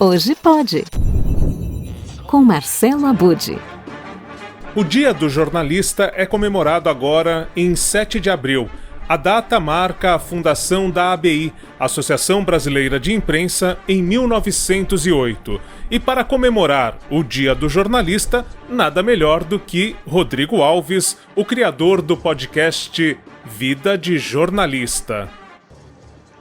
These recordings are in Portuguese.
Hoje pode. Com Marcelo Abud. O Dia do Jornalista é comemorado agora em 7 de abril. A data marca a fundação da ABI, Associação Brasileira de Imprensa, em 1908. E para comemorar o Dia do Jornalista, nada melhor do que Rodrigo Alves, o criador do podcast Vida de Jornalista.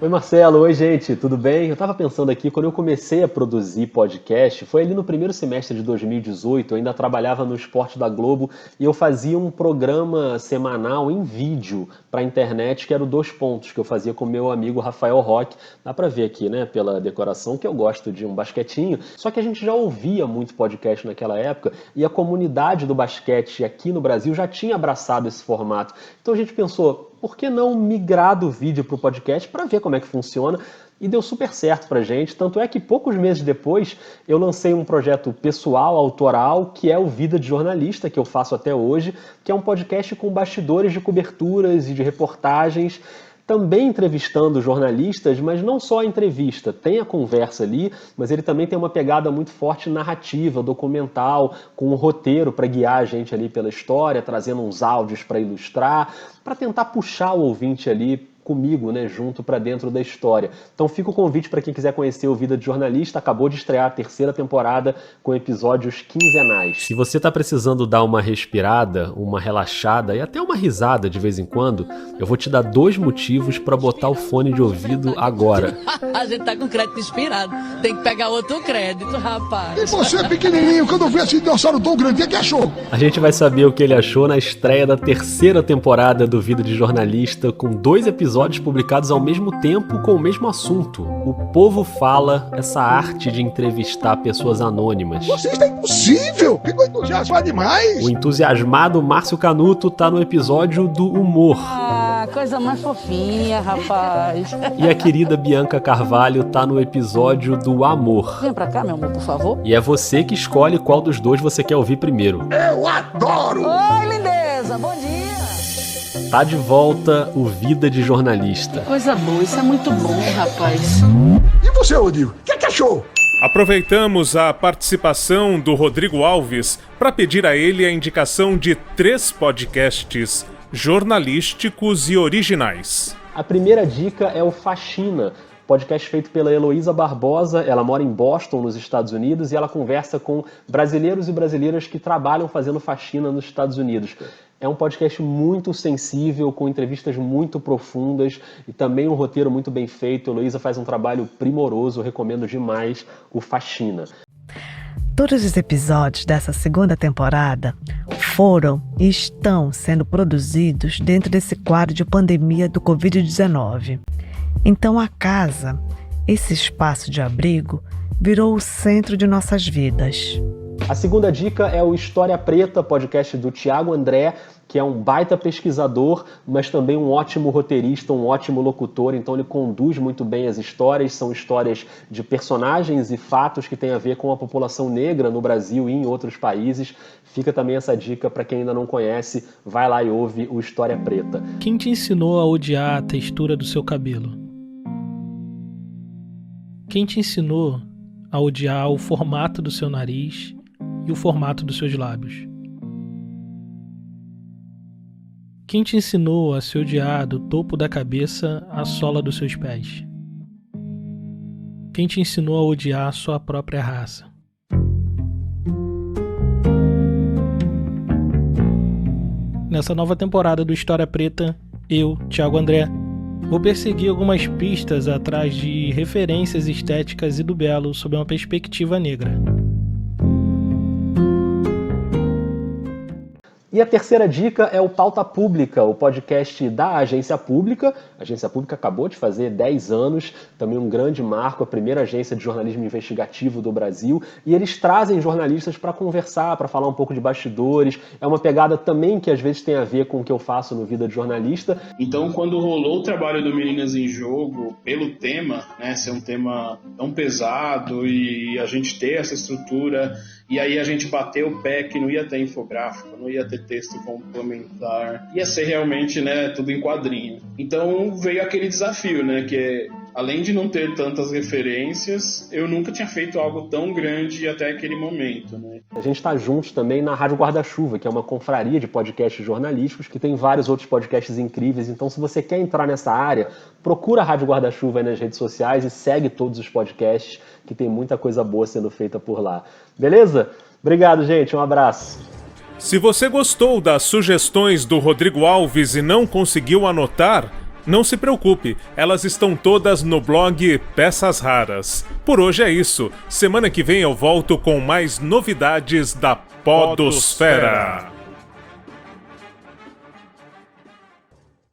Oi Marcelo, oi gente, tudo bem? Eu estava pensando aqui, quando eu comecei a produzir podcast, foi ali no primeiro semestre de 2018, eu ainda trabalhava no Esporte da Globo e eu fazia um programa semanal em vídeo para a internet, que era o Dois Pontos, que eu fazia com meu amigo Rafael Roque. Dá para ver aqui, né, pela decoração, que eu gosto de um basquetinho, só que a gente já ouvia muito podcast naquela época e a comunidade do basquete aqui no Brasil já tinha abraçado esse formato. Então a gente pensou, por que não migrar do vídeo para o podcast para ver como é que funciona? E deu super certo pra gente, tanto é que poucos meses depois eu lancei um projeto pessoal, autoral, que é o Vida de Jornalista, que eu faço até hoje, que é um podcast com bastidores de coberturas e de reportagens, também entrevistando jornalistas, mas não só a entrevista, tem a conversa ali, mas ele também tem uma pegada muito forte narrativa, documental, com um roteiro para guiar a gente ali pela história, trazendo uns áudios para ilustrar, para tentar puxar o ouvinte ali comigo, né, junto para dentro da história. Então fica o convite para quem quiser conhecer o Vida de Jornalista, acabou de estrear a terceira temporada com episódios quinzenais. Se você está precisando dar uma respirada, uma relaxada e até uma risada de vez em quando, eu vou te dar 2 motivos para botar o fone de ouvido agora. A gente tá com crédito inspirado, tem que pegar outro crédito, rapaz. E você, pequenininho, quando eu vi esse dinossauro tão grande, o que achou? A gente vai saber o que ele achou na estreia da terceira temporada do Vida de Jornalista, com 2 episódios publicados ao mesmo tempo com o mesmo assunto. O Povo Fala, essa arte de entrevistar pessoas anônimas. Você está impossível! Ficou entusiasmado demais! O entusiasmado Márcio Canuto tá no episódio do humor. Ah, coisa mais fofinha, rapaz. E a querida Bianca Carvalho tá no episódio do amor. Vem pra cá, meu amor, por favor. E é você que escolhe qual dos 2 você quer ouvir primeiro. Eu adoro! Oi, lindeza, bom dia. Tá de volta o Vida de Jornalista. Coisa boa, isso é muito bom, rapaz. E você, Rodrigo, o que achou? Aproveitamos a participação do Rodrigo Alves para pedir a ele a indicação de 3 podcasts jornalísticos e originais. A primeira dica é o Faxina, podcast feito pela Heloísa Barbosa. Ela mora em Boston, nos Estados Unidos, e ela conversa com brasileiros e brasileiras que trabalham fazendo faxina nos Estados Unidos. É um podcast muito sensível, com entrevistas muito profundas e também um roteiro muito bem feito. A Heloísa faz um trabalho primoroso, eu recomendo demais o Faxina. Todos os episódios dessa segunda temporada foram e estão sendo produzidos dentro desse quadro de pandemia do Covid-19. Então a casa, esse espaço de abrigo, virou o centro de nossas vidas. A segunda dica é o História Preta, podcast do Thiago André, que é um baita pesquisador, mas também um ótimo roteirista, um ótimo locutor, então ele conduz muito bem as histórias, são histórias de personagens e fatos que têm a ver com a população negra no Brasil e em outros países. Fica também essa dica para quem ainda não conhece, vai lá e ouve o História Preta. Quem te ensinou a odiar a textura do seu cabelo? Quem te ensinou a odiar o formato do seu nariz e o formato dos seus lábios? Quem te ensinou a se odiar do topo da cabeça à sola dos seus pés? Quem te ensinou a odiar a sua própria raça? Nessa nova temporada do História Preta, eu, Thiago André, vou perseguir algumas pistas atrás de referências estéticas e do belo sob uma perspectiva negra. E a terceira dica é o Pauta Pública, o podcast da Agência Pública. A Agência Pública acabou de fazer 10 anos, também um grande marco, a primeira agência de jornalismo investigativo do Brasil. E eles trazem jornalistas para conversar, para falar um pouco de bastidores. É uma pegada também que às vezes tem a ver com o que eu faço no Vida de Jornalista. Então, quando rolou o trabalho do Meninas em Jogo, pelo tema, né, ser um tema tão pesado e a gente ter essa estrutura, e aí a gente bateu o pé que não ia ter infográfico, não ia ter texto complementar, ia ser realmente, né, tudo em quadrinho. Então veio aquele desafio, né, que além de não ter tantas referências, eu nunca tinha feito algo tão grande até aquele momento, né? A gente está juntos também na Rádio Guarda-Chuva, que é uma confraria de podcasts jornalísticos, que tem vários outros podcasts incríveis. Então, se você quer entrar nessa área, procura a Rádio Guarda-Chuva aí nas redes sociais e segue todos os podcasts, que tem muita coisa boa sendo feita por lá. Beleza? Obrigado, gente. Um abraço. Se você gostou das sugestões do Rodrigo Alves e não conseguiu anotar, não se preocupe, elas estão todas no blog Peças Raras. Por hoje é isso. Semana que vem eu volto com mais novidades da Podosfera.